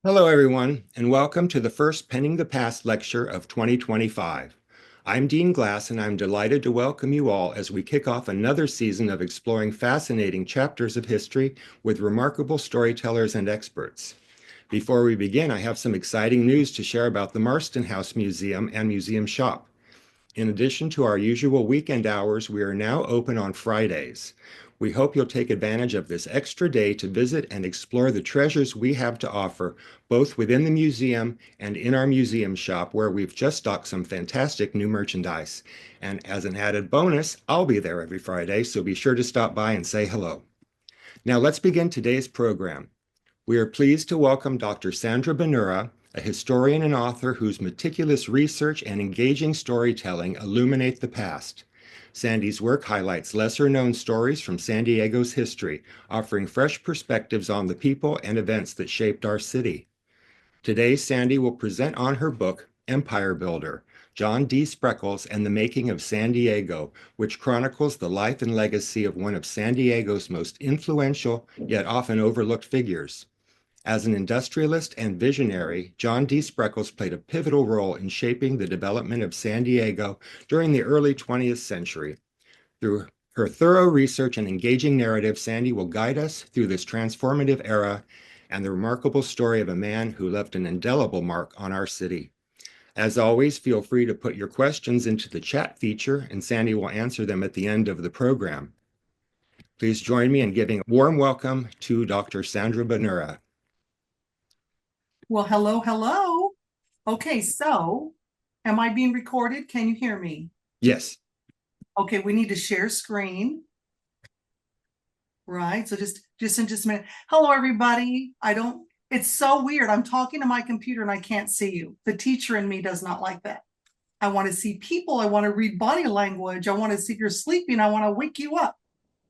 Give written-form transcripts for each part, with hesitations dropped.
Hello, everyone, and welcome to the first Penning the Past lecture of 2025. I'm Dean Glass, and I'm delighted to welcome you all as we kick off another season of exploring fascinating chapters of history with remarkable storytellers and experts. Before we begin, I have some exciting news to share about the Marston House Museum and Museum Shop. In addition to our usual weekend hours, we are now open on Fridays. We hope you'll take advantage of this extra day to visit and explore the treasures we have to offer, both within the museum and in our museum shop, where we've just stocked some fantastic new merchandise. And as an added bonus, I'll be there every Friday, so be sure to stop by and say hello. Now let's begin today's program. We are pleased to welcome Dr. Sandra Bonura, a historian and author whose meticulous research and engaging storytelling illuminate the past. Sandy's work highlights lesser-known stories from San Diego's history, offering fresh perspectives on the people and events that shaped our city. Today, Sandy will present on her book, Empire Builder, John D. Spreckels and the Making of San Diego, which chronicles the life and legacy of one of San Diego's most influential, yet often overlooked figures. As an industrialist and visionary, John D. Spreckels played a pivotal role in shaping the development of San Diego during the early 20th century. Through her thorough research and engaging narrative, Sandy will guide us through this transformative era and the remarkable story of a man who left an indelible mark on our city. As always, feel free to put your questions into the chat feature, and Sandy will answer them at the end of the program. Please join me in giving a warm welcome to Dr. Sandra Bonura. Well, hello. Okay, so am I being recorded? Can you hear me? Yes. Okay, we need to share screen. Right, so just in just a minute. Hello, everybody. It's so weird. I'm talking to my computer and I can't see you. The teacher in me does not like that. I want to see people. I want to read body language. I want to see if you're sleeping. I want to wake you up.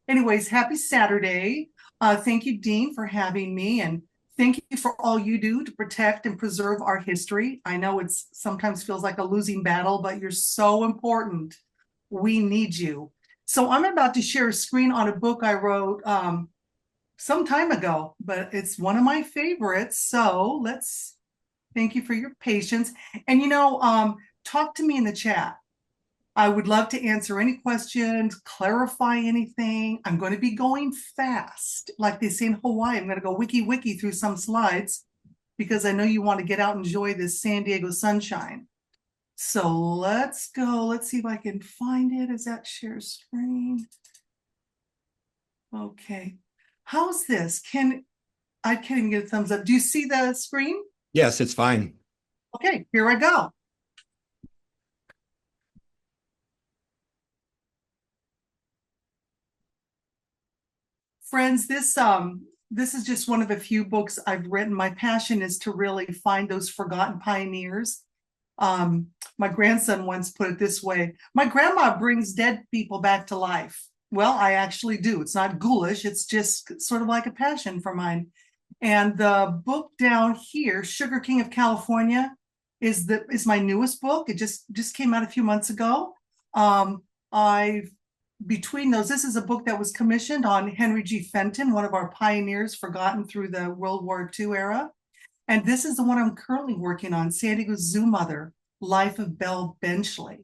Anyways, happy Saturday. Thank you, Dean, for having me, and thank you for all you do to protect and preserve our history. I know it's sometimes feels like a losing battle, but you're so important. We need you. So I'm about to share a screen on a book I wrote some time ago, but it's one of my favorites. So thank you for your patience. And talk to me in the chat. I would love to answer any questions, clarify anything. I'm going to be going fast. Like they say in Hawaii, I'm going to go wiki through some slides because I know you want to get out and enjoy this San Diego sunshine. So let's go. Let's see if I can find it. Is that share screen? Okay. How's this? I can't even get a thumbs up. Do you see the screen? Yes, it's fine. Okay, here I go. Friends, this is just one of a few books I've written. My passion is to really find those forgotten pioneers. My grandson once put it this way: my grandma brings dead people back to life. Well, I actually do. It's not ghoulish. It's just sort of like a passion for mine. And the book down here, Sugar King of California, is my newest book. It just came out a few months ago. I've Between those, this is a book that was commissioned on Henry G. Fenton, one of our pioneers forgotten through the World War II era. And this is the one I'm currently working on, San Diego's Zoo Mother, Life of Belle Benchley.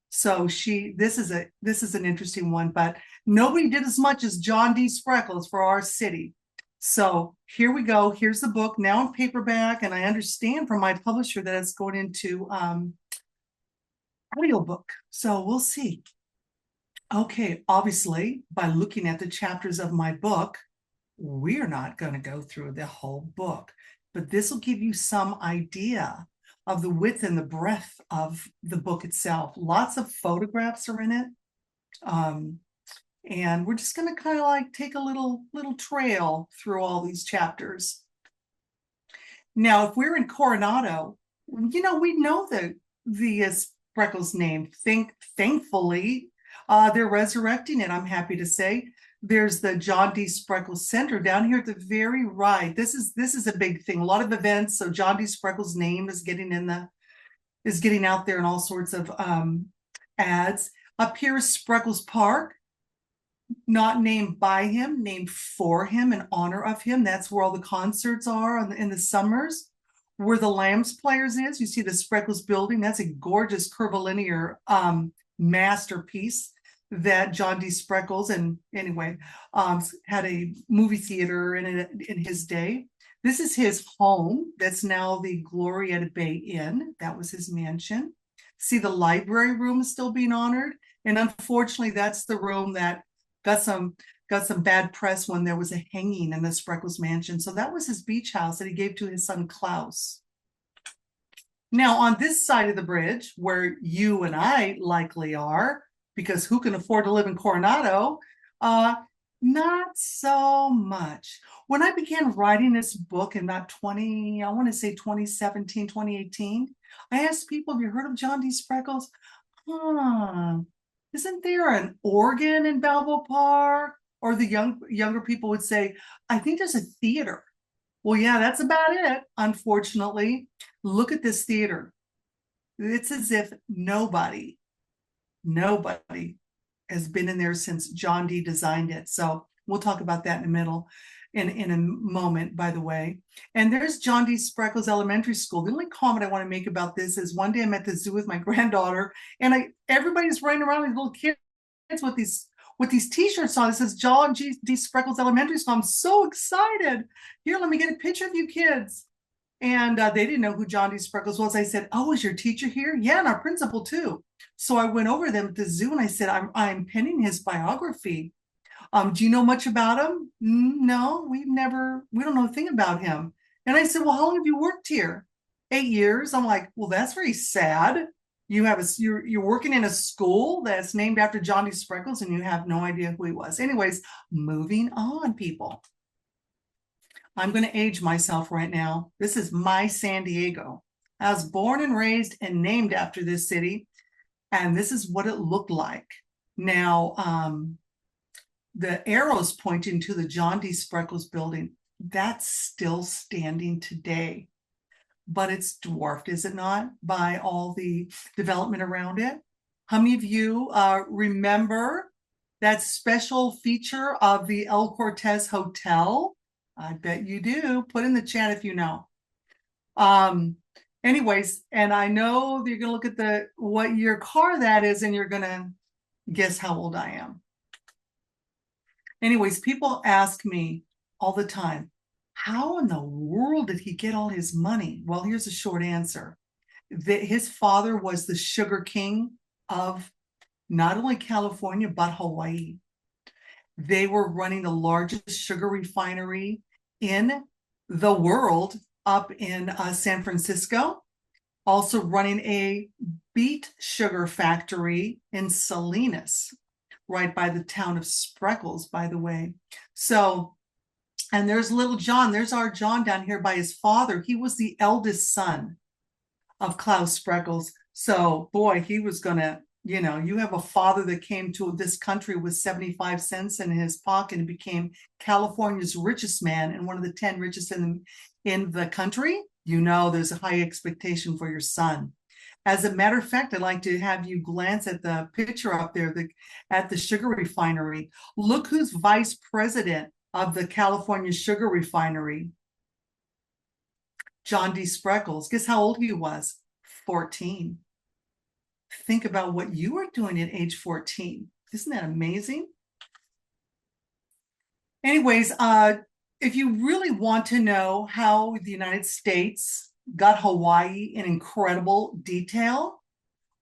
So this is an interesting one, but nobody did as much as John D. Spreckels for our city. So here we go. Here's the book now in paperback, and I understand from my publisher that it's going into audiobook. So we'll see. Okay, obviously, by looking at the chapters of my book, we're not going to go through the whole book, but this will give you some idea of the width and the breadth of the book itself. Lots of photographs are in it. And we're just going to kind of like take a little trail through all these chapters. Now, if we're in Coronado, we know the Spreckels name. Thankfully, they're resurrecting it, I'm happy to say. There's the John D. Spreckels Center down here at the very right. This is a big thing. A lot of events. So John D. Spreckels' name is getting out there in all sorts of ads. Up here is Spreckels Park, not named by him, named for him, in honor of him. That's where all the concerts are in the summers. Where the Lambs Players is, you see the Spreckels building. That's a gorgeous curvilinear masterpiece that John D. Spreckels, and anyway, had a movie theater in his day. This is his home. That's now the Glorietta Bay Inn. That was his mansion. See, the library room is still being honored. And unfortunately, that's the room that got some bad press when there was a hanging in the Spreckels mansion. So that was his beach house that he gave to his son Klaus. Now, on this side of the bridge, where you and I likely are, because who can afford to live in Coronado? Not so much. When I began writing this book in about 2017, 2018, I asked people, have you heard of John D. Spreckels? Isn't there an Oregon in Balboa Park? Or the younger people would say, I think there's a theater. Well, yeah, that's about it. Unfortunately, look at this theater. It's as if nobody has been in there since John D. designed it. So we'll talk about that in a moment, by the way. And there's John D. Spreckels Elementary School. The only comment I want to make about this is one day I'm at the zoo with my granddaughter, and everybody's running around with little kids with these t-shirts on. It says John D. Spreckels Elementary School. I'm so excited. Here, let me get a picture of you kids. And they didn't know who John D. Spreckels was. I said, oh, is your teacher here? Yeah, and our principal too. So I went over to them at the zoo and I said, I'm penning his biography. Do you know much about him? No, we don't know a thing about him. And I said, well, how long have you worked here? 8 years. I'm like, well, that's very sad. You're working in a school that's named after John D. Spreckels and you have no idea who he was. Anyways, moving on, people. I'm going to age myself right now. This is my San Diego. I was born and raised and named after this city, and this is what it looked like. Now, the arrows pointing to the John D. Spreckels building, that's still standing today. But it's dwarfed, is it not, by all the development around it? How many of you remember that special feature of the El Cortez Hotel? I bet you do. Put in the chat if you know. Anyways, and I know you're going to look at what year car that is, and you're going to guess how old I am. Anyways, people ask me all the time, how in the world did he get all his money? Well, here's a short answer. His father was the sugar king of not only California, but Hawaii. They were running the largest sugar refinery in the world up in San Francisco, also running a beet sugar factory in Salinas, right by the town of Spreckels, by the way. So, and there's little John. There's our John down here by his father. He was the eldest son of Klaus Spreckels. So, boy, he was going to, you have a father that came to this country with 75 cents in his pocket and became California's richest man and one of the 10 richest in the country. There's a high expectation for your son. As a matter of fact, I'd like to have you glance at the picture up there at the sugar refinery. Look who's vice president of the California sugar refinery. John D. Spreckels. Guess how old he was? 14. Think about what you were doing at age 14. Isn't that amazing? Anyways, if you really want to know how the United States got Hawaii in incredible detail,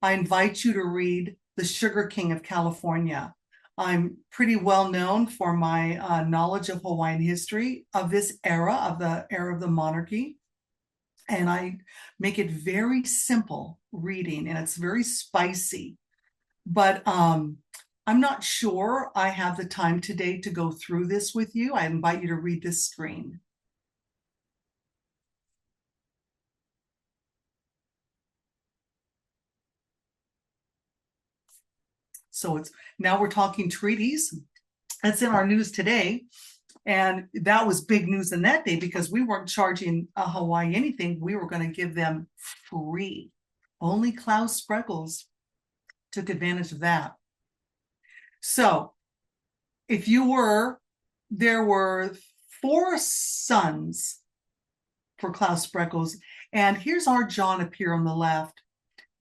I invite you to read The Sugar King of California. I'm pretty well known for my knowledge of Hawaiian history of this era, of the monarchy. And I make it very simple reading, and it's very spicy. But I'm not sure I have the time today to go through this with you. I invite you to read this screen. So now we're talking treaties. That's in our news today. And that was big news in that day because we weren't charging Hawaii anything. We were going to give them free. Only Klaus Spreckels took advantage of that. So there were 4 sons. for Klaus Spreckels. And here's our John up here on the left.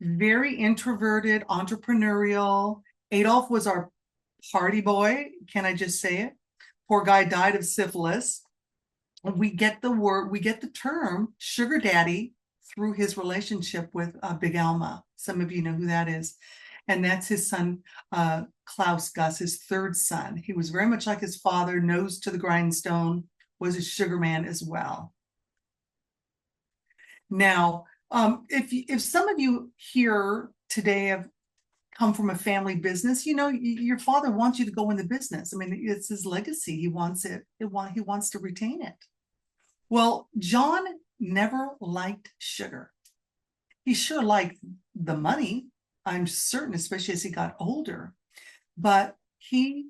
Very introverted, entrepreneurial. Adolf was our party boy. Can I just say it? Poor guy died of syphilis. We get the term sugar daddy through his relationship with Big Alma. Some of you know who that is. And that's his son, Klaus Gus, his third son. He was very much like his father, nose to the grindstone, was a sugar man as well. Now, if some of you here today have come from a family business, you know, your father wants you to go in the business. I mean, it's his legacy. He wants it. He wants to retain it. Well, John never liked sugar. He sure liked the money, I'm certain, especially as he got older, but he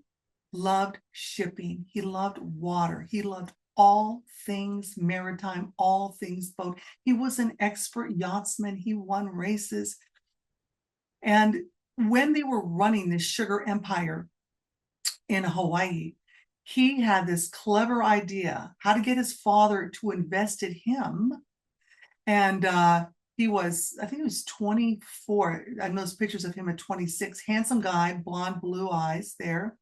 loved shipping. He loved water. He loved all things maritime, all things boat. He was an expert yachtsman. He won races. And when they were running this sugar empire in Hawaii, he had this clever idea how to get his father to invest in him. And he was, I think he was 24. I know those pictures of him at 26. Handsome guy, blonde, blue eyes there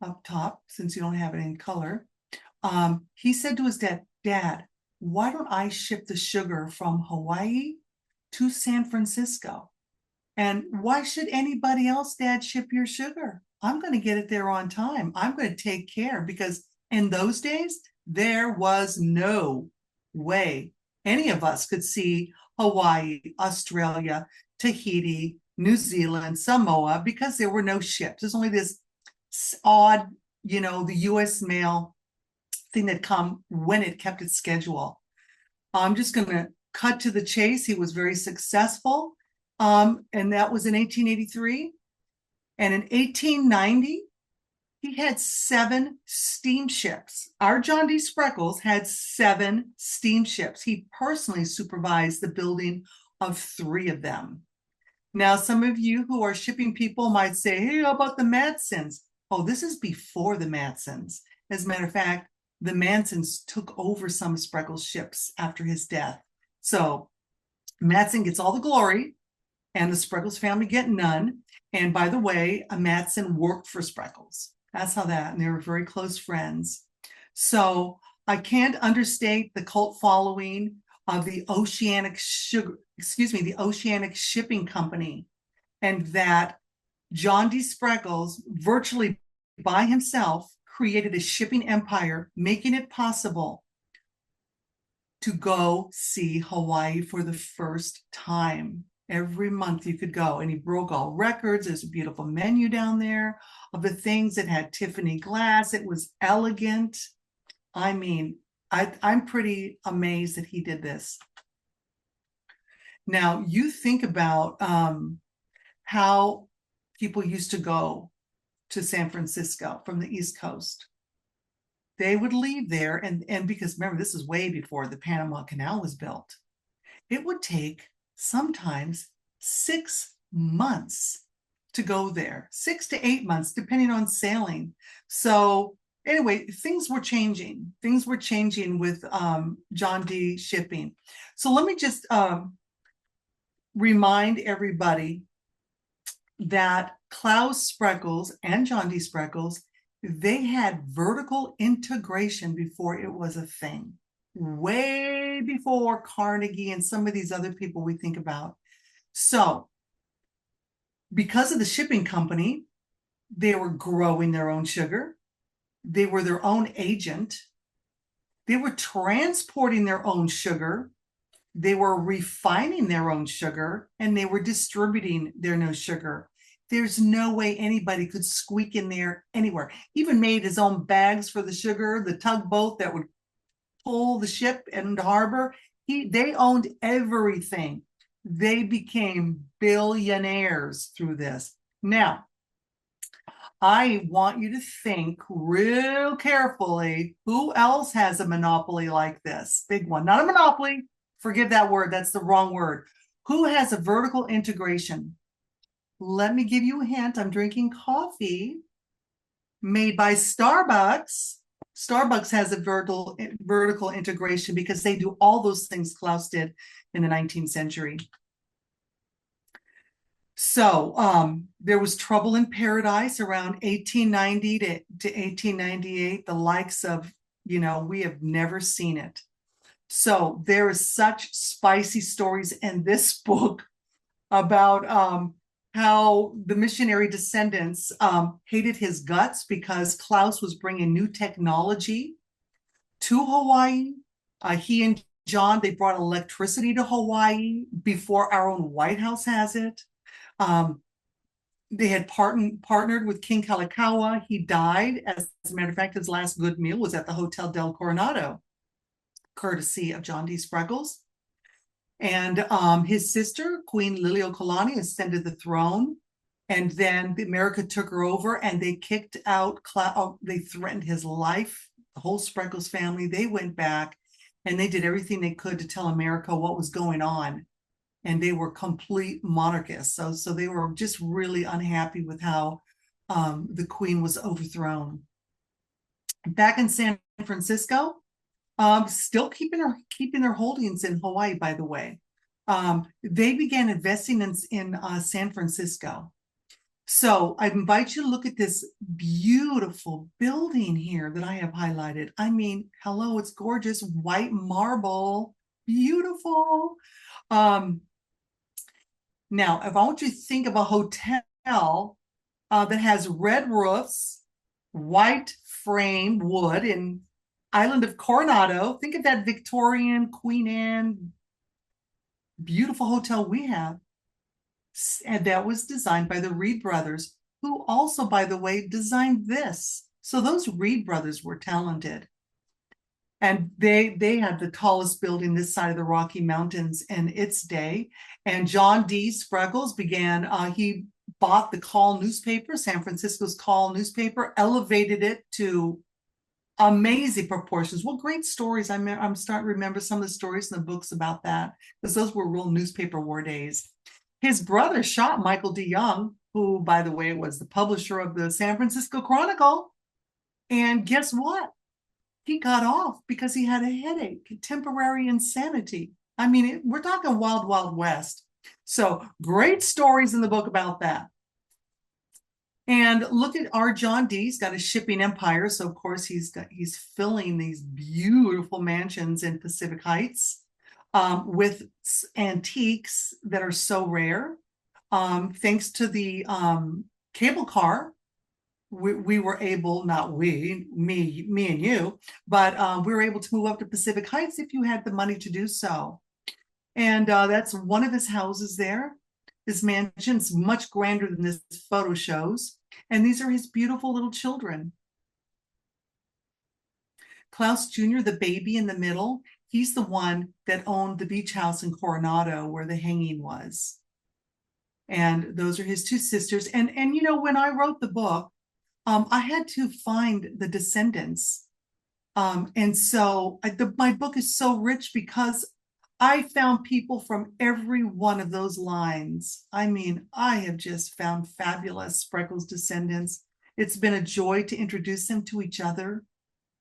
up top, since you don't have it in color. He said to his dad, why don't I ship the sugar from Hawaii to San Francisco? And why should anybody else, Dad, ship your sugar? I'm going to get it there on time. I'm going to take care, because in those days, there was no way any of us could see Hawaii, Australia, Tahiti, New Zealand, Samoa, because there were no ships. There's only this odd, you know, the U.S. mail thing that come when it kept its schedule. I'm just going to cut to the chase. He was very successful. And that was in 1883. And in 1890, he had 7 steamships. Our John D. Spreckels had 7 steamships. He personally supervised the building of 3 of them. Now, some of you who are shipping people might say, hey, how about the Matsons? Oh, this is before the Matsons. As a matter of fact, the Mansons took over some of Spreckels' ships after his death. So Matson gets all the glory, and the Spreckels family get none. And by the way, a Matson worked for Spreckels. That's how that, and they were very close friends. So I can't understate the cult following of the Oceanic Shipping Company, and that John D. Spreckels, virtually by himself, created a shipping empire, making it possible to go see Hawaii for the first time. Every month you could go, and he broke all records. There's a beautiful menu down there of the things that had Tiffany glass. It was elegant. I mean, I'm pretty amazed that he did this. Now, you think about how people used to go to San Francisco from the East Coast. They would leave there, and because remember, this is way before the Panama Canal was built. It would take sometimes 6 months to go there, 6 to 8 months, depending on sailing. So anyway, things were changing. Things were changing with John D. Shipping. So let me just remind everybody that Klaus Spreckels and John D. Spreckels, they had vertical integration before it was a thing. Way before Carnegie and some of these other people we think about. So because of the shipping company, they were growing their own sugar. They were their own agent. They were transporting their own sugar. They were refining their own sugar, and they were distributing their own sugar. There's no way anybody could squeak in there anywhere. Even made his own bags for the sugar, the tugboat that would pull the ship into harbor. They owned everything. They became billionaires through this. Now, I want you to think real carefully, who else has a monopoly like this? Big one. Not a monopoly. Forgive that word. That's the wrong word. Who has a vertical integration? Let me give you a hint. I'm drinking coffee made by Starbucks. Starbucks has a vertical integration because they do all those things Klaus did in the 19th century. So there was trouble in paradise around 1890 to 1898, the likes of, we have never seen it. So there is such spicy stories in this book about how the missionary descendants hated his guts because Klaus was bringing new technology to Hawaii. He and John, they brought electricity to Hawaii before our own White House has it. They had partnered with King Kalakaua. He died. As a matter of fact, his last good meal was at the Hotel del Coronado, courtesy of John D. Spreckels. And his sister, Queen Liliuokalani, ascended the throne. And then America took her over and they kicked out, they threatened his life, the whole Spreckels family. They went back and they did everything they could to tell America what was going on. And they were complete monarchists. So they were just really unhappy with how the Queen was overthrown. Back in San Francisco, still keeping their holdings in Hawaii, by the way. They began investing in San Francisco. So I invite you to look at this beautiful building here that I have highlighted. I mean, hello, it's gorgeous, white marble, beautiful. Now, if I want you to think of a hotel that has red roofs, white frame wood in island of Coronado, think of that Victorian Queen Anne beautiful hotel we have. And that was designed by the Reed brothers, who also, by the way, designed this. So those Reed brothers were talented. And they had the tallest building this side of the Rocky Mountains in its day. And John D. Spreckels began, he bought the Call newspaper, San Francisco's Call newspaper, elevated it to amazing proportions. What great stories. I'm starting to remember some of the stories in the books about that, because those were real newspaper war days. His brother shot Michael D. Young, who, by the way, was the publisher of the San Francisco Chronicle. And guess what? He got off because he had a headache, temporary insanity. I mean, we're talking wild, wild west. So great stories in the book about that. And look at our John D. He's got a shipping empire. So of course he's filling these beautiful mansions in Pacific Heights with antiques that are so rare. Thanks to the cable car, we were able, not me and you, but we were able to move up to Pacific Heights if you had the money to do so. And that's one of his houses there. His mansion's much grander than this photo shows. And these are his beautiful little children. Klaus Jr., the baby in the middle, he's the one that owned the beach house in Coronado where the hanging was. And those are his two sisters. And you know, when I wrote the book, I had to find the descendants. And so my book is so rich because I found people from every one of those lines. I mean, I have just found fabulous Spreckels descendants. It's been a joy to introduce them to each other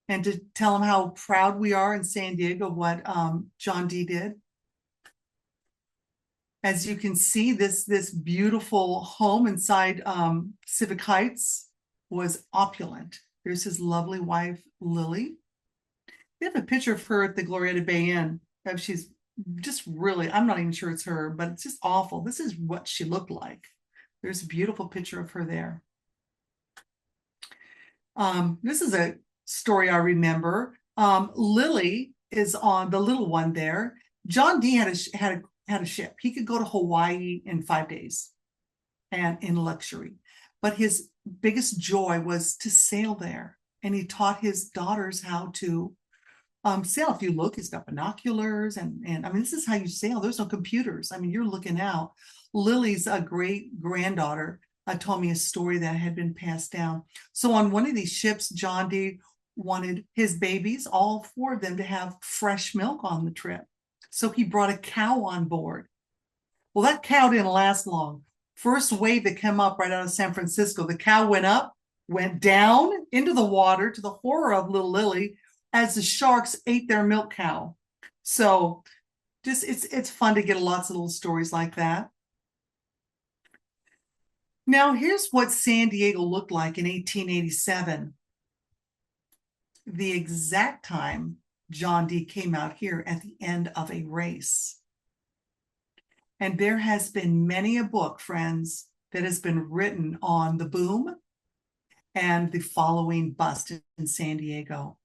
and to tell them how proud we are in San Diego of what John D. did. As you can see, this beautiful home inside Pacific Heights was opulent. There's his lovely wife, Lily. We have a picture of her at the Glorieta Bay Inn. She's just really, I'm not even sure it's her, but it's just awful. This is what she looked like. There's a beautiful picture of her there. This is a story I remember. Lily is on the little one there. John D. had a ship. He could go to Hawaii in 5 days and in luxury. But his biggest joy was to sail there. And he taught his daughters how to sail. If you look, he's got binoculars and I mean, this is how you sail. There's no computers. I mean, you're looking out. Lily's a great granddaughter told me a story that had been passed down. So on one of these ships, John D. wanted his babies, all four of them, to have fresh milk on the trip. So he brought a cow on board. Well, that cow didn't last long. First wave that came up right out of San Francisco, the cow went up, went down into the water to the horror of little Lily as the sharks ate their milk cow. So just it's fun to get lots of little stories like that. Now, here's what San Diego looked like in 1887. The exact time John D. came out here at the end of a race. And there has been many a book, friends, that has been written on the boom and the following bust in San Diego.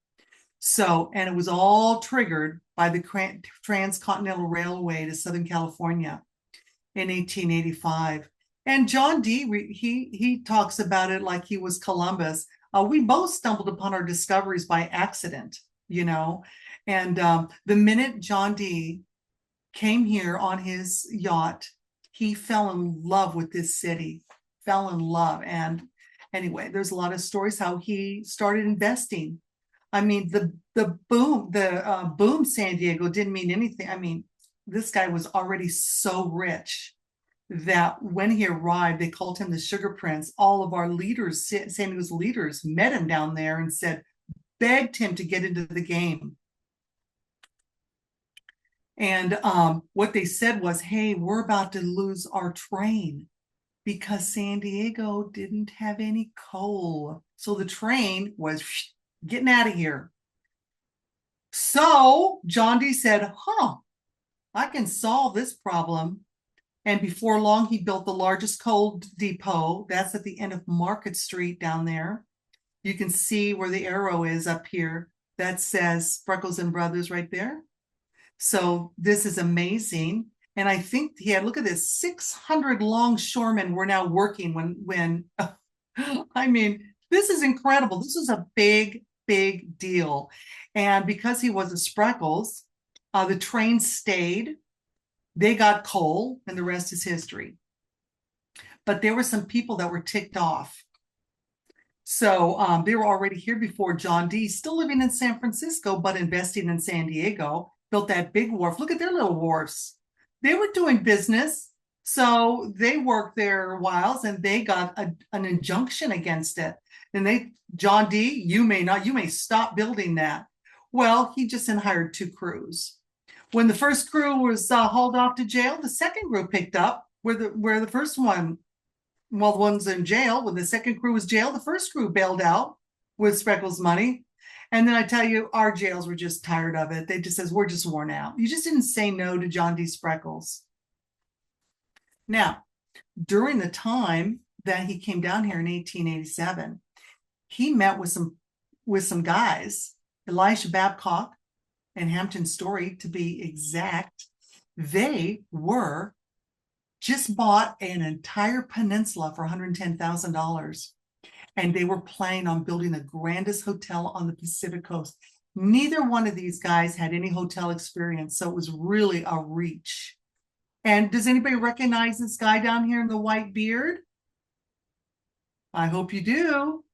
So, and it was all triggered by the Transcontinental Railway to Southern California in 1885. And John D., he talks about it like he was Columbus. We both stumbled upon our discoveries by accident, you know. And the minute John D. came here on his yacht, he fell in love with this city, fell in love. And anyway, there's a lot of stories how he started investing. I mean, the boom San Diego didn't mean anything. I mean, this guy was already so rich that when he arrived, they called him the Sugar Prince. All of our leaders, San Diego's leaders, met him down there and begged him to get into the game. And what they said was, hey, we're about to lose our train because San Diego didn't have any coal. So the train was getting out of here. So John D. said, I can solve this problem. And before long, he built the largest coal depot. That's at the end of Market Street down there. You can see where the arrow is up here. That says Spreckels and Brothers right there. So this is amazing. And I think he had, look at this, 600 longshoremen were now working when I mean, this is incredible. This is a big, big deal. And because he was a Spreckels, the train stayed. They got coal, and the rest is history. But there were some people that were ticked off. So they were already here before John D., still living in San Francisco, but investing in San Diego, built that big wharf. Look at their little wharfs. They were doing business. So they worked their whiles and they got an injunction against it. And John D., you may stop building that. Well, he just hired 2 crews. When the first crew was hauled off to jail, the second crew picked up where the first one, well, the one's in jail. When the second crew was jailed, the first crew bailed out with Spreckels' money. And then I tell you, our jails were just tired of it. They just says, we're just worn out. You just didn't say no to John D. Spreckels. Now, during the time that he came down here in 1887, he met with some guys, Elisha Babcock and Hampton Story, to be exact. They were just bought an entire peninsula for $110,000. And they were planning on building the grandest hotel on the Pacific coast. Neither one of these guys had any hotel experience, so it was really a reach. And does anybody recognize this guy down here in the white beard? I hope you do.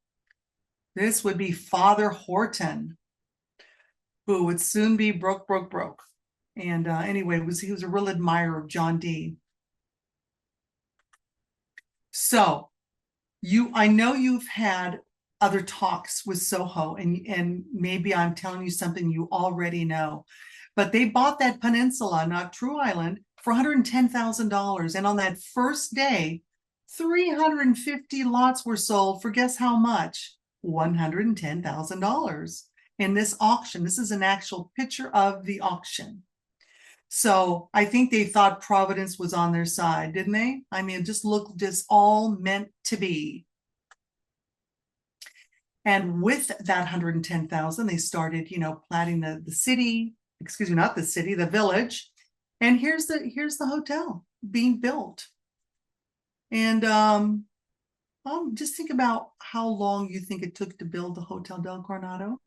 This would be Father Horton, who would soon be broke. And anyway, he was a real admirer of John D. So I know you've had other talks with Soho, and maybe I'm telling you something you already know, but they bought that peninsula, not True Island, for $110,000. And on that first day, 350 lots were sold for guess how much? $110,000 in this auction. This is an actual picture of the auction. So I think they thought Providence was on their side, didn't they? I mean, it just looked just all meant to be. And with that 110,000, they started, platting the city, excuse me, not the city, the village. And here's the hotel being built. And just think about how long you think it took to build the Hotel del Coronado.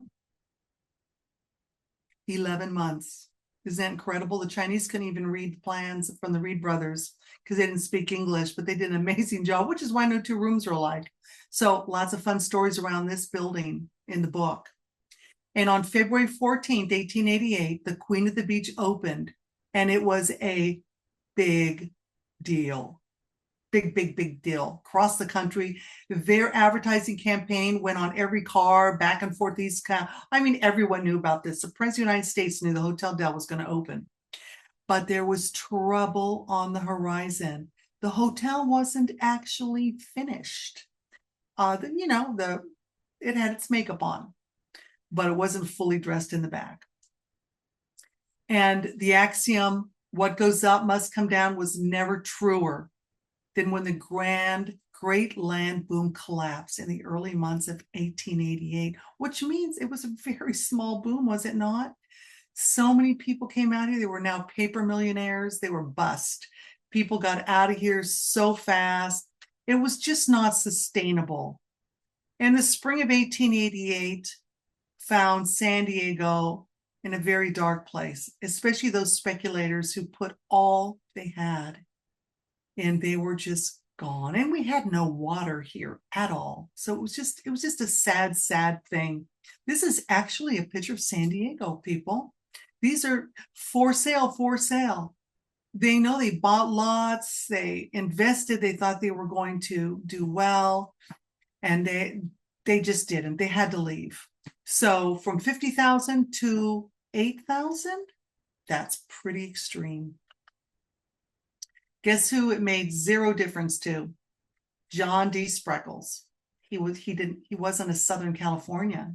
11 months. Isn't that incredible? The Chinese couldn't even read the plans from the Reed brothers because they didn't speak English, but they did an amazing job, which is why no 2 rooms are alike. So lots of fun stories around this building in the book. And on February 14th, 1888, the Queen of the Beach opened, and it was a big deal. big deal across the country. Their advertising campaign went on every car, back and forth. I mean, everyone knew about this. The President of the United States knew the Hotel Del was going to open, but there was trouble on the horizon. The hotel wasn't actually finished. It had its makeup on, but it wasn't fully dressed in the back. And the axiom, what goes up must come down, was never truer than when the great land boom collapsed in the early months of 1888, which means it was a very small boom, was it not? So many people came out here. They were now paper millionaires. They were bust. People got out of here so fast. It was just not sustainable. And the spring of 1888 found San Diego in a very dark place, especially those speculators who put all they had, and they were just gone. And we had no water here at all. So it was just a sad thing. This is actually a picture of San Diego, people. These are for sale. They know they bought lots, they invested, they thought they were going to do well, and they just didn't. They had to leave. So from 50,000 to 8,000, that's pretty extreme. Guess who it made zero difference to? John D. Spreckels. He wasn't a Southern California.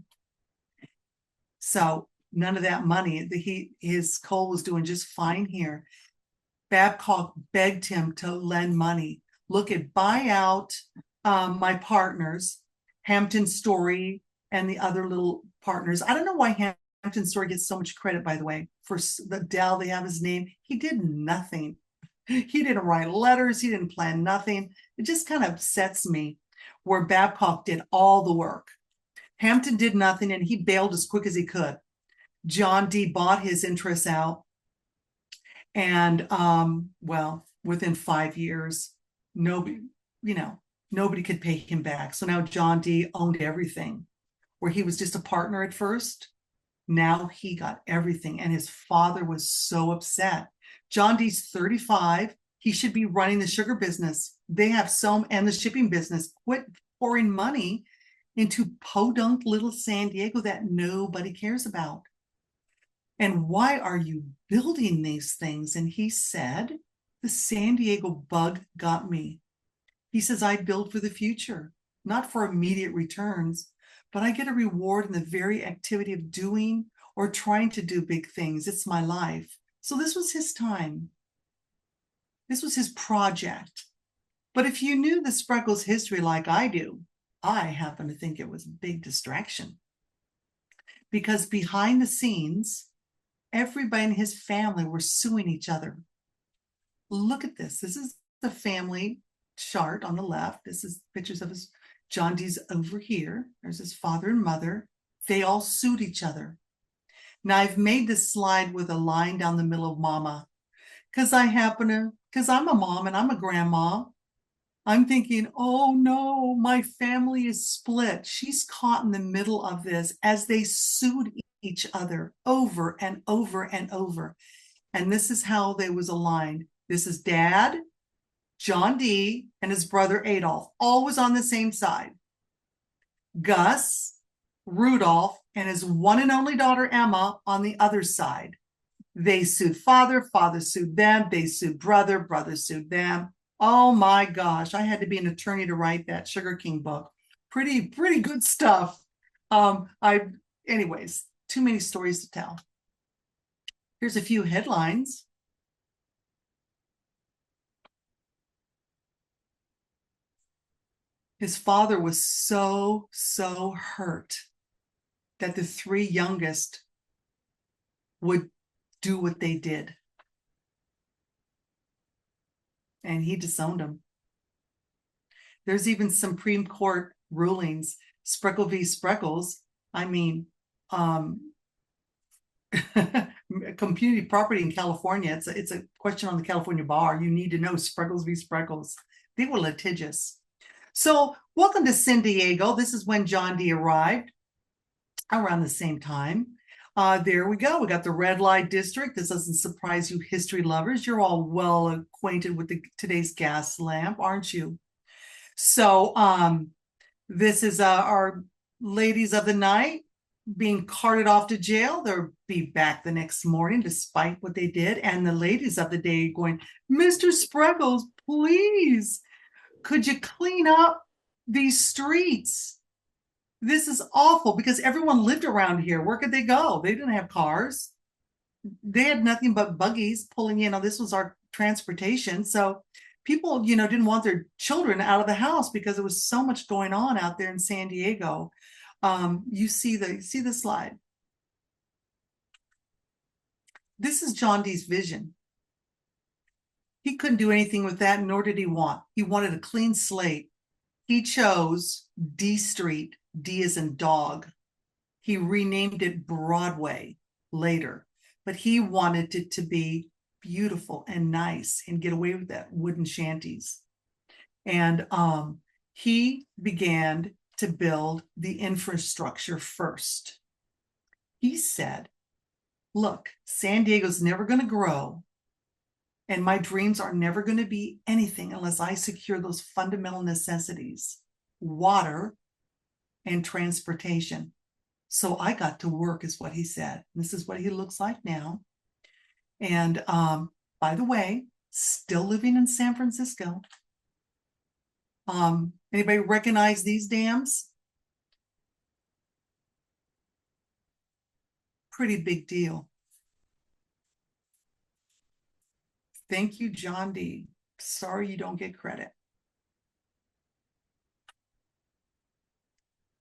So none of that money. His coal was doing just fine here. Babcock begged him to lend money. Look at buy out my partners, Hampton Story and the other little partners. I don't know why Hampton Story gets so much credit, by the way, for the Dell. They have his name. He did nothing. He didn't write letters. He didn't plan nothing. It just kind of upsets me where Babcock did all the work. Hampton did nothing, and he bailed as quick as he could. John D. bought his interests out. And within 5 years, nobody could pay him back. So now John D. owned everything. Where he was just a partner at first, now he got everything. And his father was so upset. John D.'s 35. He should be running the sugar business. And the shipping business. Quit pouring money into podunk little San Diego that nobody cares about. And why are you building these things? And he said, the San Diego bug got me. He says, I build for the future, not for immediate returns, but I get a reward in the very activity of doing or trying to do big things. It's my life. So this was his time. This was his project. But if you knew the Spreckels history like I do, I happen to think it was a big distraction. Because behind the scenes, everybody in his family were suing each other. Look at this. This is the family chart on the left. This is pictures of John D's over here. There's his father and mother. They all sued each other. Now I've made this slide with a line down the middle of mama because I'm a mom and I'm a grandma. I'm thinking, oh no, my family is split. She's caught in the middle of this as they sued each other over and over and over. And this is how they was aligned. This is Dad, John D., and his brother Adolf, always on the same side. Gus, Rudolph, and his one and only daughter Emma on the other side. They sued father sued them, they sued brother sued them. Oh my gosh, I had to be an attorney to write that Sugar King book. Pretty good stuff. Anyways, too many stories to tell. Here's a few headlines. His father was so hurt that the three youngest would do what they did. And he disowned them. There's even Supreme Court rulings, Spreckels v. Spreckels. I mean, community property in California, it's a question on the California bar. You need to know Spreckels v. Spreckels. They were litigious. So welcome to San Diego. This is when John D. arrived around the same time. There we go. We got the red light district. This doesn't surprise you, history lovers. You're all well acquainted with today's gas lamp, aren't you? So this is our ladies of the night being carted off to jail. They'll be back the next morning despite what they did. And the ladies of the day going, Mr. Spreckels, please, could you clean up these streets? This is awful because everyone lived around here. Where could they go? They didn't have cars. They had nothing but buggies pulling in. This was our transportation. So people, didn't want their children out of the house because there was so much going on out there in San Diego. You see the slide. This is John Dee's vision. He couldn't do anything with that, nor did he want. He wanted a clean slate. He chose D Street. D as in dog. He renamed it Broadway later, but he wanted it to be beautiful and nice and get away with that wooden shanties. And he began to build the infrastructure first. He said, look, San Diego's never going to grow, and my dreams are never going to be anything unless I secure those fundamental necessities: water and transportation. So I got to work, is what he said. This is what he looks like now. And by the way, still living in San Francisco. Anybody recognize these dams? Pretty big deal. Thank you, John D. Sorry you don't get credit.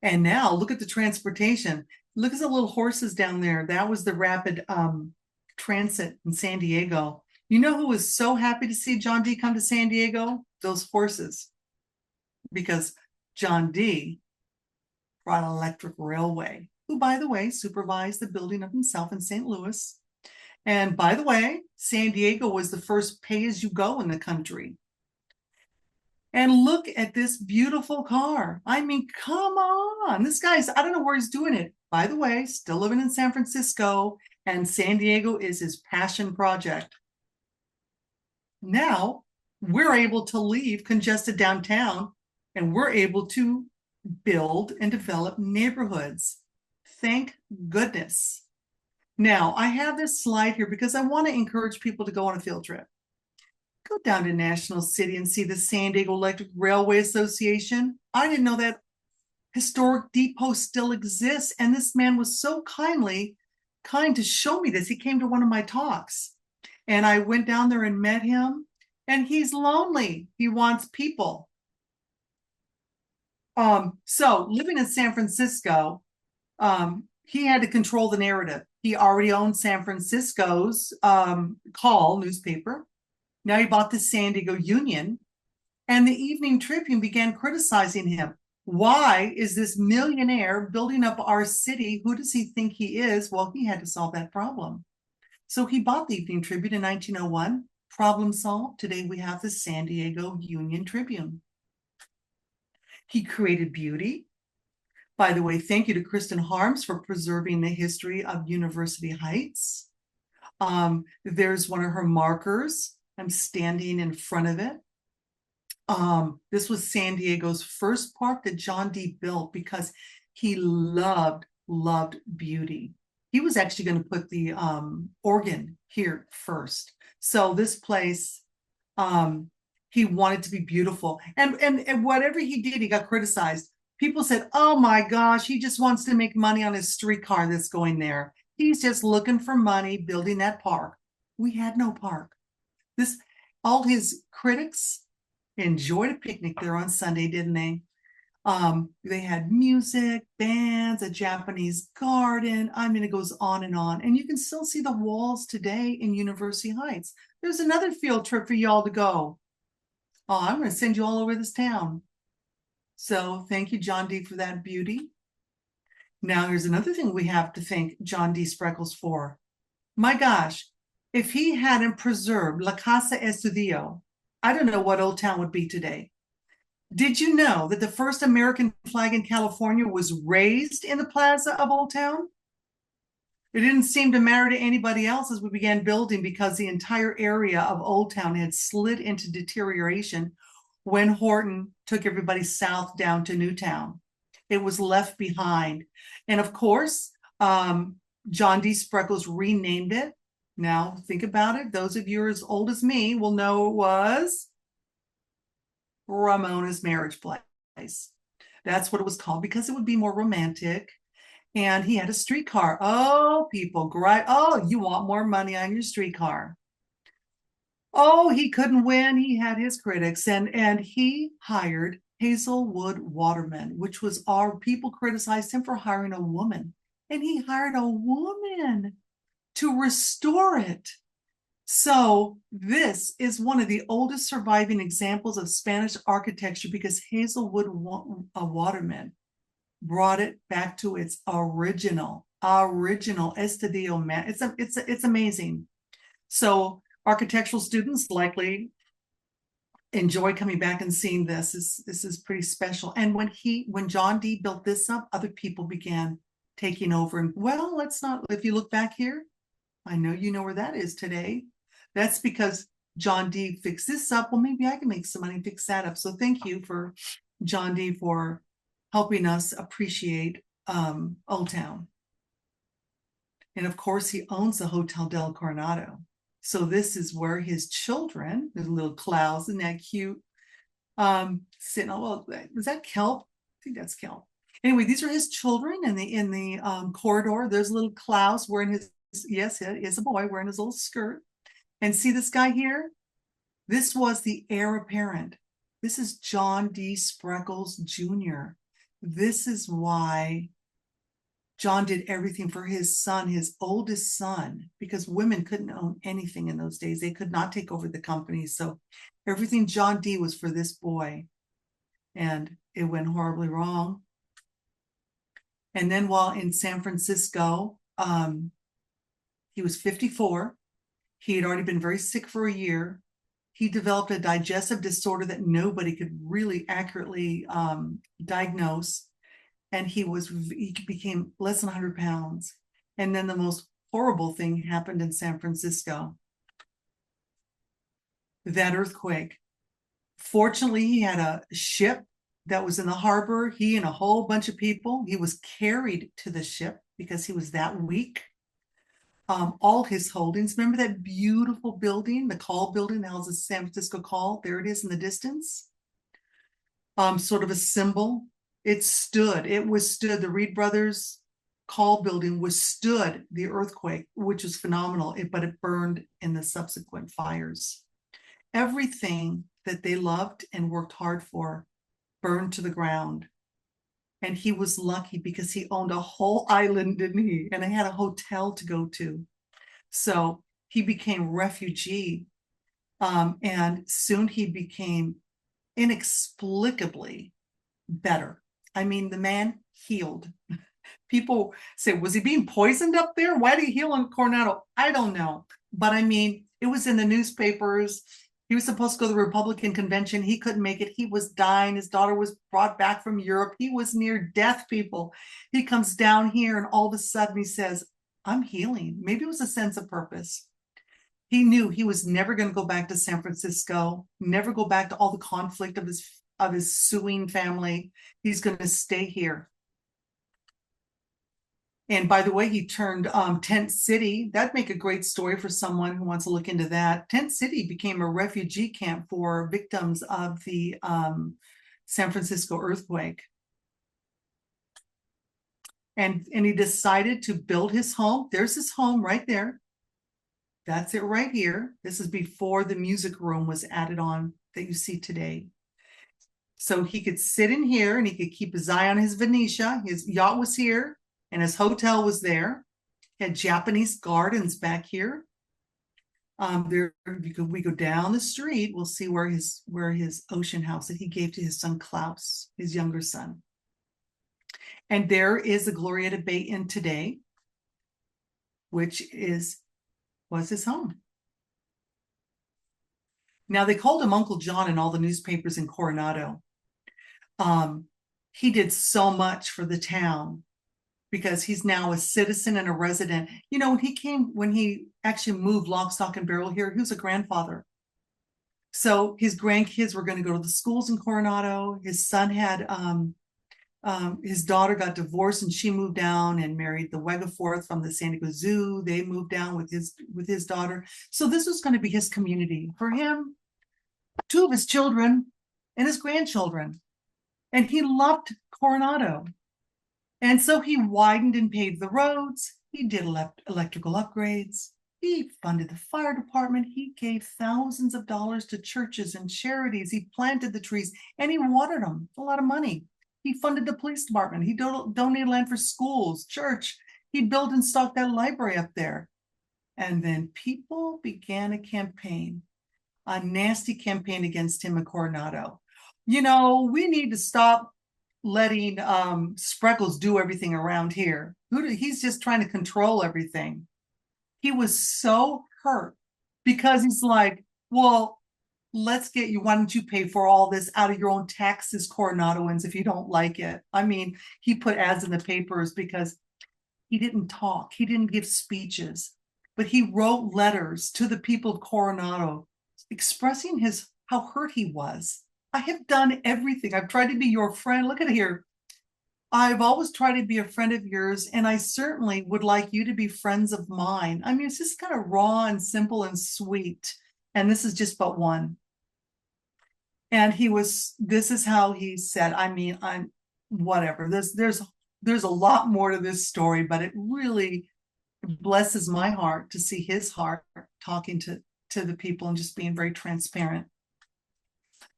And now look at the transportation. Look at the little horses down there. That was the rapid transit in San Diego. You know who was so happy to see John D come to San Diego? Those horses. Because John D brought electric railway, who, by the way, supervised the building of himself in St. Louis. And by the way, San Diego was the first pay-as-you-go in the country. And look at this beautiful car. I mean, come on. This guy's, I don't know where he's doing it. By the way, still living in San Francisco, and San Diego is his passion project. Now we're able to leave congested downtown, and we're able to build and develop neighborhoods. Thank goodness. Now, I have this slide here because I want to encourage people to go on a field trip. Go down to National City and see the San Diego Electric Railway Association. I didn't know that historic depot still exists. And this man was so kind to show me this. He came to one of my talks, and I went down there and met him, and he's lonely. He wants people. So living in San Francisco, he had to control the narrative. He already owned San Francisco's Call newspaper. Now he bought the San Diego Union, and the Evening Tribune began criticizing him. Why is this millionaire building up our city? Who does he think he is? Well, he had to solve that problem. So he bought the Evening Tribune in 1901. Problem solved. Today we have the San Diego Union Tribune. He created beauty. By the way, thank you to Kristen Harms for preserving the history of University Heights. There's one of her markers. I'm standing in front of it. This was San Diego's first park that John D built because he loved beauty. He was actually going to put the organ here first. So this place, he wanted to be beautiful. And whatever he did, he got criticized. People said, oh my gosh, he just wants to make money on his streetcar that's going there. He's just looking for money building that park. We had no park. All his critics enjoyed a picnic there on Sunday, didn't they? They had music, bands, a Japanese garden. I mean, it goes on. And you can still see the walls today in University Heights. There's another field trip for y'all to go. Oh, I'm going to send you all over this town. So thank you, John D, for that beauty. Now, here's another thing we have to thank John D. Spreckels for. My gosh, if he hadn't preserved La Casa Estudio, I don't know what Old Town would be today. Did you know that the first American flag in California was raised in the plaza of Old Town? It didn't seem to matter to anybody else as we began building because the entire area of Old Town had slid into deterioration when Horton took everybody south down to Newtown. It was left behind. And of course, John D. Spreckels renamed it. Now think about it. Those of you as old as me will know it was Ramona's Marriage Place. That's what it was called because it would be more romantic. And he had a streetcar. Oh, people, great. Oh, you want more money on your streetcar. Oh, he couldn't win. He had his critics. And he hired Hazelwood Waterman, which was our people criticized him for hiring a woman. And he hired a woman to restore it. So this is one of the oldest surviving examples of Spanish architecture because Hazelwood Waterman brought it back to its original estadio, man. It's amazing. So architectural students likely enjoy coming back and seeing this. This is pretty special. And when John D built this up, other people began taking over. And well, let's not, if you look back here, I know you know where that is today. That's because John D fixed this up. Well, maybe I can make some money and fix that up. So thank you for John D for helping us appreciate Old Town. And of course, he owns the Hotel del Coronado. So this is where his children, the little clouds, isn't that cute? Sitting, oh, well, was that kelp? I think that's kelp. Anyway, these are his children in the corridor. There's little Klaus wearing his, yes, it is a boy wearing his little skirt. And see this guy here? This was the heir apparent. This is John D. Spreckels Jr. This is why John did everything for his son, his oldest son, because women couldn't own anything in those days. They could not take over the company. So everything John D was for this boy. And it went horribly wrong. And then while in San Francisco, he was 54. He had already been very sick for a year. He developed a digestive disorder that nobody could really accurately diagnose. And he became less than 100 pounds. And then the most horrible thing happened in San Francisco. That earthquake. Fortunately, he had a ship that was in the harbor. He and a whole bunch of people, he was carried to the ship because he was that weak. All his holdings. Remember that beautiful building, the Call building, that houses the San Francisco Call? There it is in the distance. Sort of a symbol. It stood. It withstood. The Reed Brothers Call building withstood the earthquake, which was phenomenal, but it burned in the subsequent fires. Everything that they loved and worked hard for burned to the ground. And he was lucky because he owned a whole island, didn't he? And he had a hotel to go to. So he became refugee. And soon he became inexplicably better. I mean, the man healed. People say, was he being poisoned up there? Why did he heal in Coronado? I don't know. But I mean, it was in the newspapers. He was supposed to go to the Republican convention. He couldn't make it. He was dying. His daughter was brought back from Europe. He was near death, people. He comes down here and all of a sudden he says, I'm healing. Maybe it was a sense of purpose. He knew he was never going to go back to San Francisco, never go back to all the conflict of his suing family. He's going to stay here. And by the way, he turned Tent City. That'd make a great story for someone who wants to look into that. Tent City became a refugee camp for victims of the San Francisco earthquake. And he decided to build his home. There's his home right there. That's it right here. This is before the music room was added on that you see today. So he could sit in here and he could keep his eye on his Venetia. His yacht was here. And his hotel was there. He had Japanese gardens back here. We go down the street. We'll see where his ocean house that he gave to his son Klaus, his younger son. And there is the Glorieta Bay Inn today, which was his home. Now they called him Uncle John in all the newspapers in Coronado. He did so much for the town. because he's now a citizen and a resident. You know, when he actually moved lock, stock, and barrel here, he was a grandfather. So his grandkids were going to go to the schools in Coronado. His son had his daughter got divorced and she moved down and married the Wegeforth from the San Diego Zoo. They moved down with his daughter. So this was going to be his community for him, two of his children and his grandchildren. And he loved Coronado. And so he widened and paved the roads. He did electrical upgrades. He funded the fire department. He gave thousands of dollars to churches and charities. He planted the trees and he watered them. A lot of money. He funded the police department. He donated land for schools, church. He built and stocked that library up there. And then people began a campaign, a nasty campaign against him in Coronado. You know, we need to stop letting Spreckels do everything around here. He's just trying to control everything. He was so hurt because he's like, well, let's get you, why don't you pay for all this out of your own taxes, Coronadoans, if you don't like it? I mean, he put ads in the papers because he didn't talk, he didn't give speeches, but he wrote letters to the people of Coronado expressing how hurt he was. I have done everything. I've tried to be your friend. Look at here. I've always tried to be a friend of yours, and I certainly would like you to be friends of mine. I mean, it's just kind of raw and simple and sweet. And this is just but one. And this is how he said, I mean, I'm whatever. There's a lot more to this story, but it really blesses my heart to see his heart talking to the people and just being very transparent.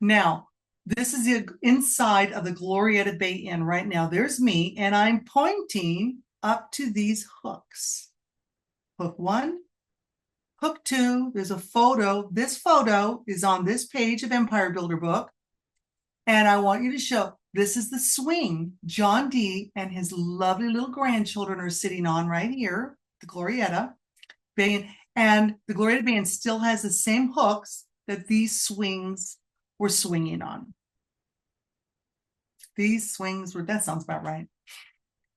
Now, this is the inside of the Glorieta Bay Inn right now. There's me, and I'm pointing up to these hooks. Hook 1, hook 2, there's a photo. This photo is on this page of Empire Builder book. And I want you to show, this is the swing John D. and his lovely little grandchildren are sitting on right here, the Glorieta Bay Inn. And the Glorieta Bay Inn still has the same hooks that these swings were swinging on. These swings were, that sounds about right.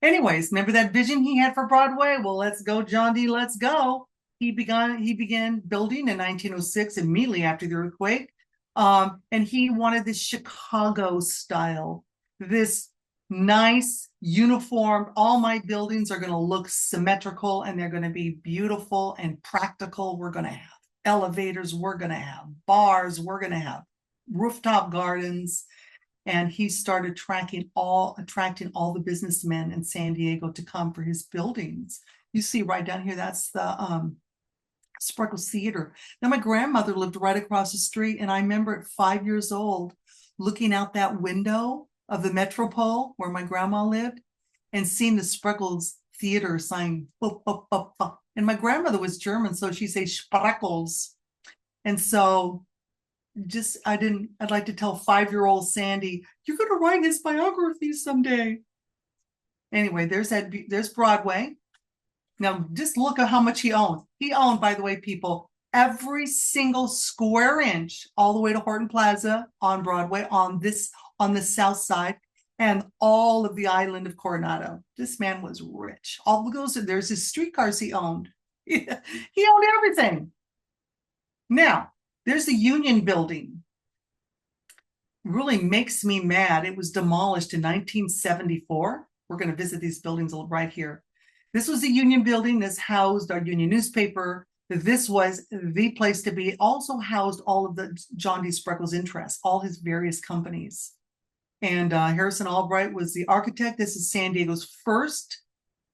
Anyways, remember that vision he had for Broadway? Well, let's go, John D., let's go. He began building in 1906, immediately after the earthquake. And he wanted this Chicago style, this nice, uniform, all my buildings are going to look symmetrical and they're going to be beautiful and practical. We're going to have elevators, we're going to have bars, we're going to have rooftop gardens. And he started attracting all the businessmen in San Diego to come for his buildings. You see right down here, that's the Spreckels Theater. Now, my grandmother lived right across the street, and I remember at 5 years old, looking out that window of the Metropole where my grandma lived and seeing the Spreckels Theater sign, bup, bup, bup, bup. And my grandmother was German, so she'd say Spreckels. And so I'd like to tell 5-year-old Sandy, you're going to write his biography someday. Anyway, there's Broadway. Now, just look at how much he owned. He owned, by the way, people, every single square inch all the way to Horton Plaza on Broadway on the south side and all of the island of Coronado. This man was rich. There's his streetcars he owned. He owned everything. Now, there's the Union Building. Really makes me mad. It was demolished in 1974. We're going to visit these buildings right here. This was the Union Building. This housed our Union newspaper. This was the place to be. It also housed all of the John D. Spreckels interests, all his various companies. And Harrison Albright was the architect. This is San Diego's first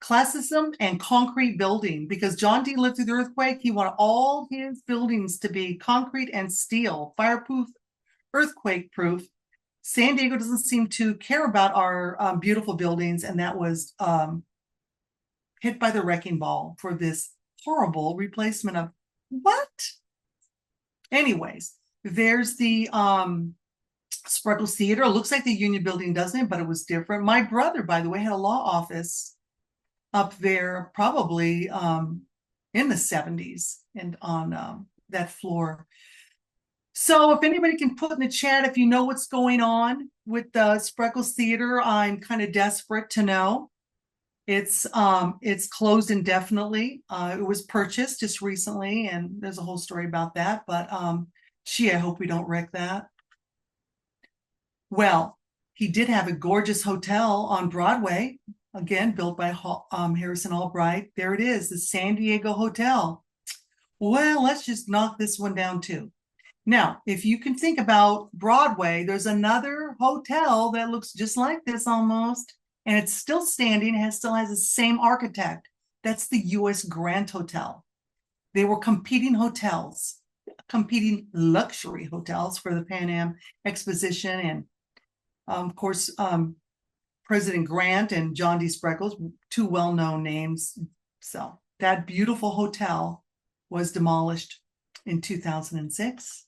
classism and concrete building, because John D. lived through the earthquake. He wanted all his buildings to be concrete and steel, fireproof, earthquake proof. San Diego doesn't seem to care about our beautiful buildings, and that was hit by the wrecking ball for this horrible replacement of what? Anyways, there's the Spreckels Theater. It looks like the Union Building, doesn't it? But it was different. My brother, by the way, had a law office up there probably in the 70s and on that floor. So if anybody can put in the chat if you know what's going on with the Spreckels Theater, I'm kind of desperate to know. It's closed indefinitely. It was purchased just recently, and there's a whole story about that. But I hope we don't wreck that. Well, he did have a gorgeous hotel on Broadway, again built by Harrison Albright. There it is, the San Diego Hotel. Well, let's just knock this one down too. Now, if you can think about Broadway, there's another hotel that looks just like this almost, and it's still standing. Still has the same architect. That's the U.S. Grand Hotel. They were competing hotels, competing luxury hotels for the Pan Am Exposition. And of course, President Grant and John D. Spreckels, two well-known names. So that beautiful hotel was demolished in 2006.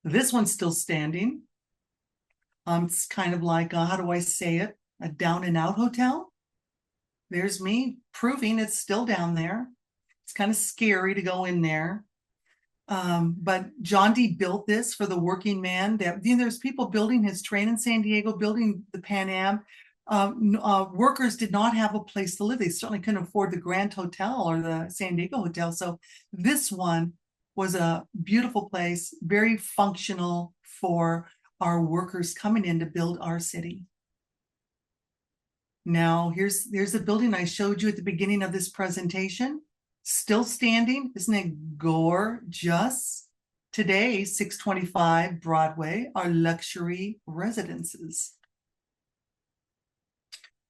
This one's still standing. It's kind of like, how do I say it? A down and out hotel. There's me proving it's still down there. It's kind of scary to go in there. But John D. built this for the working man. There's people building his train in San Diego, building the Pan Am. Workers did not have a place to live. They certainly couldn't afford the Grand Hotel or the San Diego Hotel. So this one was a beautiful place, very functional for our workers coming in to build our city. Now, here's the building I showed you at the beginning of this presentation. Still standing. Isn't it gorgeous? Today, 625 Broadway are luxury residences.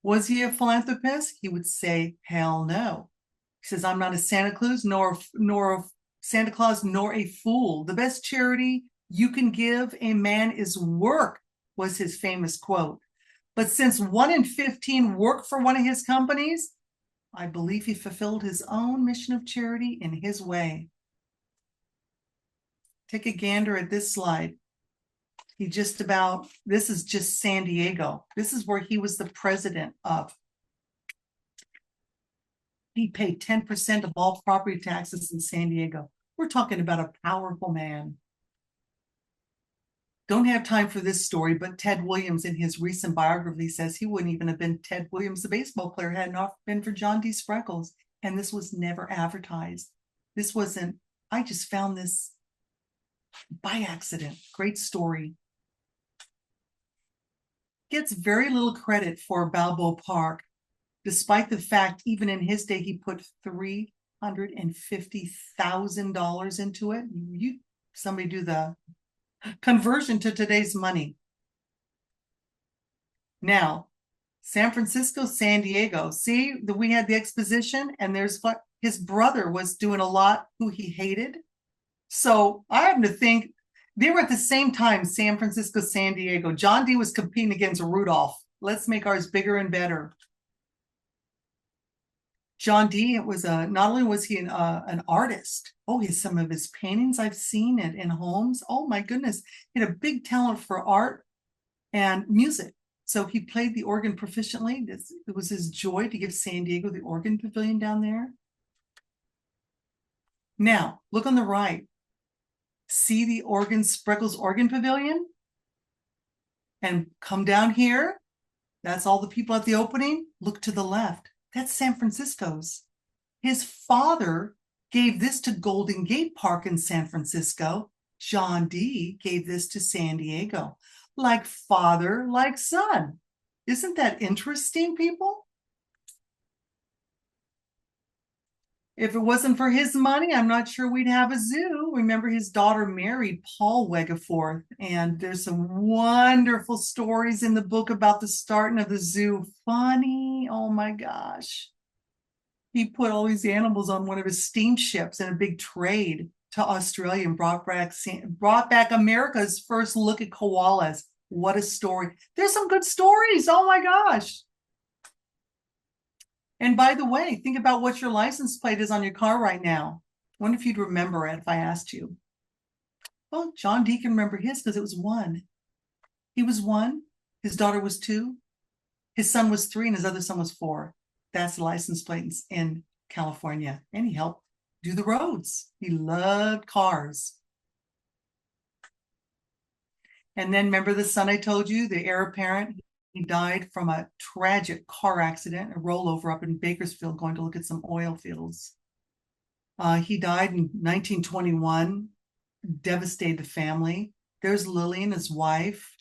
Was he a philanthropist? He would say, hell no. He says, I'm not a Santa Claus, nor a fool. The best charity you can give a man is work, was his famous quote. But since 1 in 15 work for one of his companies, I believe he fulfilled his own mission of charity in his way. Take a gander at this slide. This is just San Diego. This is where he was the president of. He paid 10% of all property taxes in San Diego. We're talking about a powerful man. Don't have time for this story, but Ted Williams in his recent biography says he wouldn't even have been Ted Williams, the baseball player, had it not been for John D. Spreckels. And this was never advertised. I just found this by accident. Great story. Gets very little credit for Balboa Park, despite the fact even in his day he put $350,000 into it. Somebody do the conversion to today's money. Now, San Francisco, San Diego. See, we had the exposition, and there's what his brother was doing a lot, who he hated. So I happen to think they were at the same time, San Francisco, San Diego. John D. was competing against Rudolph. Let's make ours bigger and better. John D. Not only was he an artist. Oh, some of his paintings I've seen in homes. Oh my goodness, he had a big talent for art and music. So he played the organ proficiently. It was his joy to give San Diego the organ pavilion down there. Now, look on the right. See the Spreckels organ pavilion? And come down here. That's all the people at the opening. Look to the left. That's San Francisco's. His father gave this to Golden Gate Park in San Francisco. John D. gave this to San Diego. Like father, like son. Isn't that interesting, people? If it wasn't for his money, I'm not sure we'd have a zoo. Remember, his daughter married Paul Wegeforth, and there's some wonderful stories in the book about the starting of the zoo. Funny, oh my gosh. He put all these animals on one of his steamships in a big trade to Australia and brought back America's first look at koalas. What a story. There's some good stories, oh my gosh. And by the way, think about what your license plate is on your car right now. I wonder if you'd remember it if I asked you. Well, John D. can remember his because it was 1. He was 1. His daughter was 2. His son was 3, and his other son was 4. That's the license plates in California. And he helped do the roads. He loved cars. And then remember the son I told you, the heir apparent? He died from a tragic car accident, a rollover up in Bakersfield, going to look at some oil fields. He died in 1921, devastated the family. There's Lillian, his wife.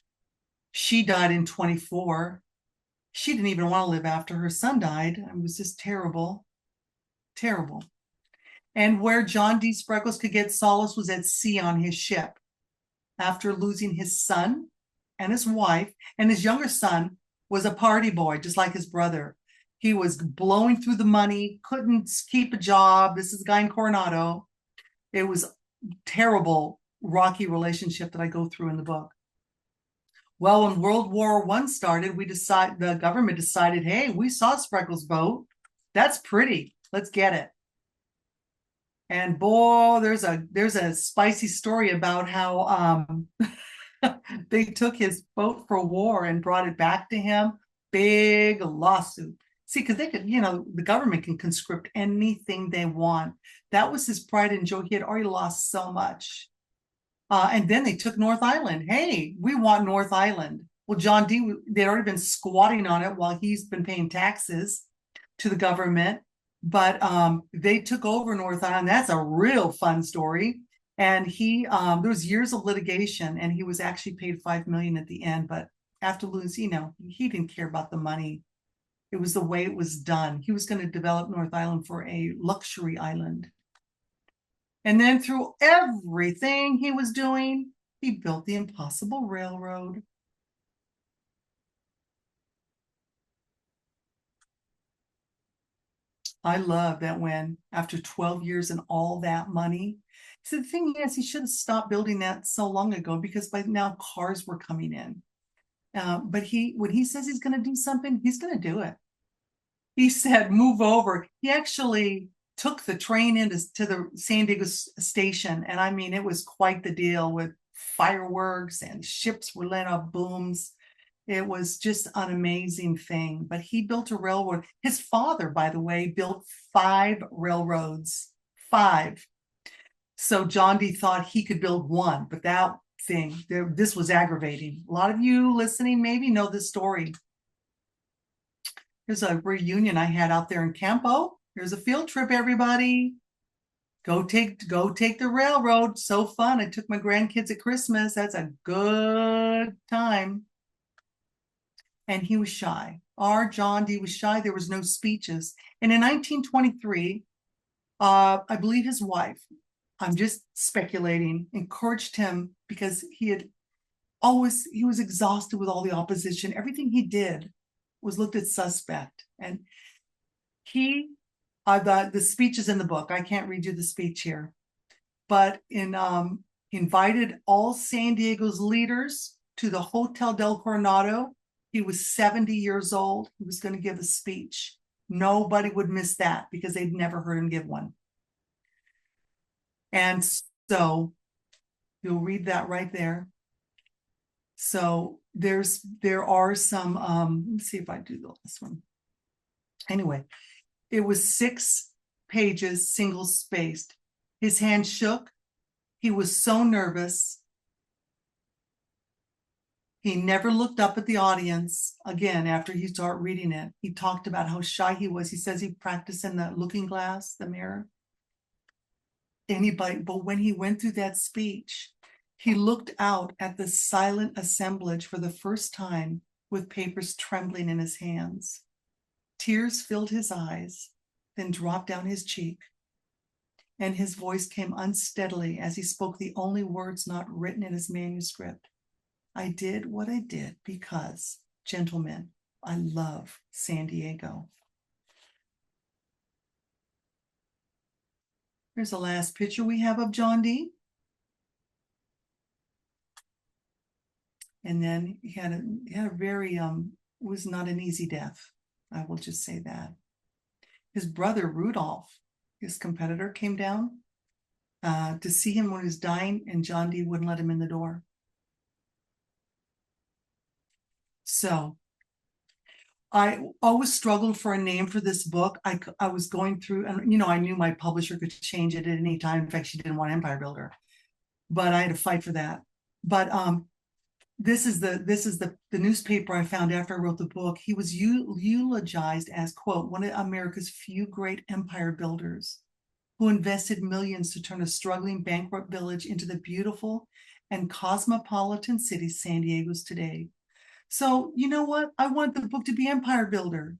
She died in 24. She didn't even want to live after her son died. It was just terrible, terrible. And where John D. Spreckels could get solace was at sea on his ship. After losing his son and his wife, and his younger son was a party boy, just like his brother. He was blowing through the money, couldn't keep a job. This is a guy in Coronado. It was a terrible, rocky relationship that I go through in the book. Well, when World War I started, the government decided, hey, we saw Spreckels' boat. That's pretty. Let's get it. And boy, there's a spicy story about how they took his boat for war and brought it back to him. Big lawsuit. See, because they could, the government can conscript anything they want. That was his pride and joy. He had already lost so much. And then they took North Island. Hey, we want North Island. Well, John D., they'd already been squatting on it while he's been paying taxes to the government. But they took over North Island. That's a real fun story. And there was years of litigation, and he was actually paid $5 million at the end. But after losing, he didn't care about the money. It was the way it was done. He was going to develop North Island for a luxury island. And then through everything he was doing, he built the Impossible Railroad. I love that when, after 12 years and all that money, so the thing is, he should have stopped building that so long ago, because by now cars were coming in. But when he says he's going to do something, he's going to do it. He said, move over. He actually took the train into the San Diego station. And I mean, it was quite the deal, with fireworks and ships were lit up, booms. It was just an amazing thing. But he built a railroad. His father, by the way, built 5 railroads. 5. So John D. thought he could build one, but this was aggravating. A lot of you listening maybe know this story. Here's a reunion I had out there in Campo. Here's a field trip, everybody. Go take the railroad. So fun. I took my grandkids at Christmas. That's a good time. And he was shy. Our John D. was shy. There was no speeches. And in 1923, I believe his wife, I'm just speculating, encouraged him, because he was exhausted with all the opposition. Everything he did was looked at suspect. And the speech is in the book. I can't read you the speech here, but invited all San Diego's leaders to the Hotel del Coronado. He was 70 years old. He was going to give a speech. Nobody would miss that, because they'd never heard him give one. And so you'll read that right there. So there are some, let me see if I do this one. Anyway, it was 6 pages, single spaced. His hand shook. He was so nervous. He never looked up at the audience again after he started reading it. He talked about how shy he was. He says he practiced in the looking glass, the mirror. But when he went through that speech, he looked out at the silent assemblage for the first time, with papers trembling in his hands. Tears filled his eyes, then dropped down his cheek, and his voice came unsteadily as he spoke the only words not written in his manuscript. I did what I did because, gentlemen, I love San Diego. Here's the last picture we have of John D. And then he had a very, was not an easy death. I will just say that. His brother, Rudolph, his competitor, came down to see him when he was dying, and John D. wouldn't let him in the door. So I always struggled for a name for this book. I was going through, and I knew my publisher could change it at any time. In fact, she didn't want Empire Builder, but I had to fight for that. But the newspaper I found after I wrote the book. He was eulogized as, quote, one of America's few great empire builders who invested millions to turn a struggling bankrupt village into the beautiful and cosmopolitan city San Diego's today. So you know what? I want the book to be Empire Builder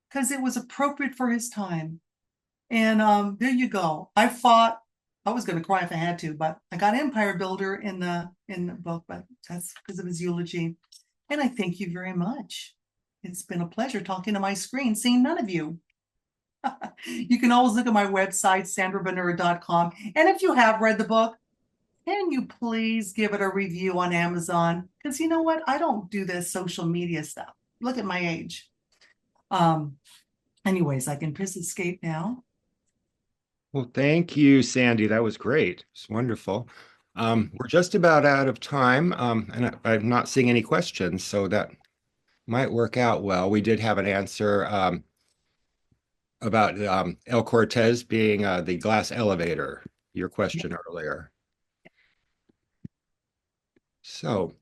because it was appropriate for his time. And there you go. I fought. I was going to cry if I had to, but I got Empire Builder in the book. But that's because of his eulogy. And I thank you very much. It's been a pleasure talking to my screen, seeing none of you. You can always look at my website, sandrabonura.com. And if you have read the book, can you please give it a review on Amazon? Because you know what? I don't do this social media stuff. Look at my age. Anyways, I can press escape now. Well, thank you, Sandy. That was great. It's wonderful. We're just about out of time, and I'm not seeing any questions, so that might work out well. We did have an answer about El Cortez being the glass elevator, your question earlier. So,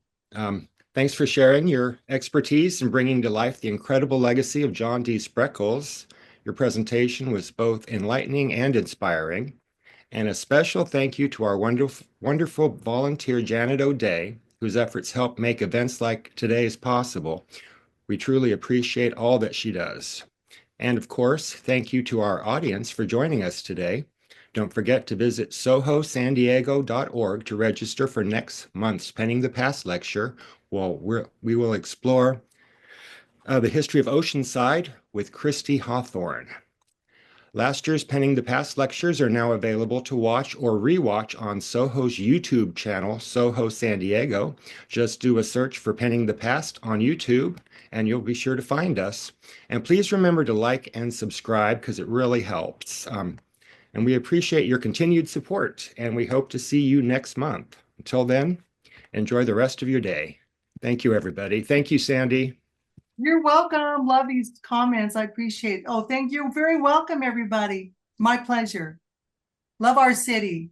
thanks for sharing your expertise and bringing to life the incredible legacy of John D. Spreckels. Your presentation was both enlightening and inspiring. And a special thank you to our wonderful volunteer, Janet O'Day, whose efforts help make events like today's possible. We truly appreciate all that she does. And of course, thank you to our audience for joining us today. Don't forget to visit sohosandiego.org to register for next month's Penning the Past lecture. We will explore the history of Oceanside with Christy Hawthorne. Last year's Penning the Past lectures are now available to watch or rewatch on Soho's YouTube channel, Soho San Diego. Just do a search for Penning the Past on YouTube, and you'll be sure to find us. And please remember to like and subscribe because it really helps. And we appreciate your continued support, and we hope to see you next month. Until then, enjoy the rest of your day. Thank you, everybody. Thank you, Sandy. You're welcome. Love these comments. I appreciate it. Oh, thank you. Very welcome, everybody. My pleasure. Love our city.